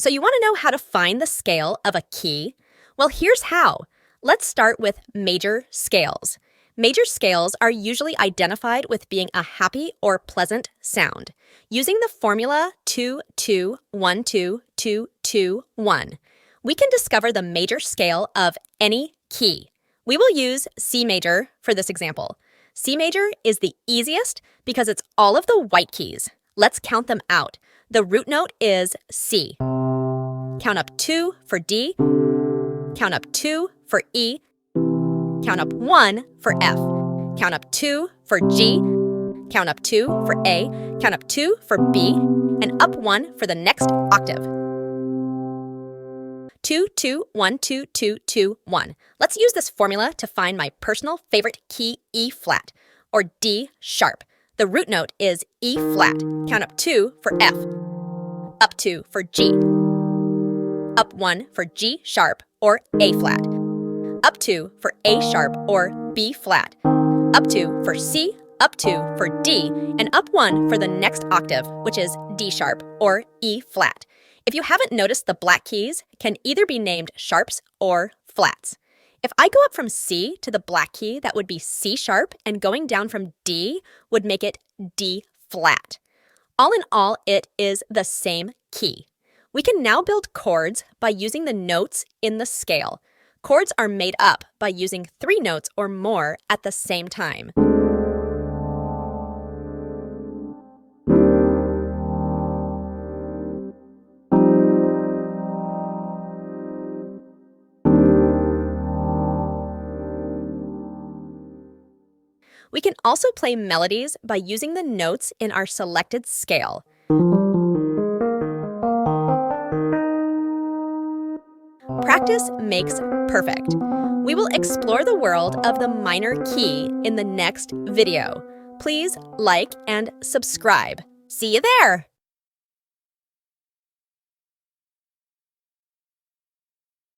So you want to know how to find the scale of a key? Well, here's how. Let's start with major scales. Major scales are usually identified with being a happy or pleasant sound. Using the formula 2-2-1-2-2-2-1, we can discover the major scale of any key. We will use C major for this example. C major is the easiest because it's all of the white keys. Let's count them out. The root note is C. Count up 2 for D. Count up 2 for E. Count up 1 for F. Count up 2 for G. Count up 2 for A. Count up 2 for B. And up 1 for the next octave. 2-2-1-2-2-2-1. Let's use this formula to find my personal favorite key, E flat, or D sharp. The root note is E flat. Count up 2 for F. Up 2 for G. Up 1 for G sharp, or A flat. Up 2 for A sharp, or B flat. Up 2 for C, up 2 for D, and up 1 for the next octave, which is D sharp, or E flat. If you haven't noticed, the black keys can either be named sharps or flats. If I go up from C to the black key, that would be C sharp, and going down from D would make it D flat. All in all, it is the same key. We can now build chords by using the notes in the scale. Chords are made up by using 3 notes or more at the same time. We can also play melodies by using the notes in our selected scale. Practice makes perfect. We will explore the world of the minor key in the next video. Please like and subscribe. See you there!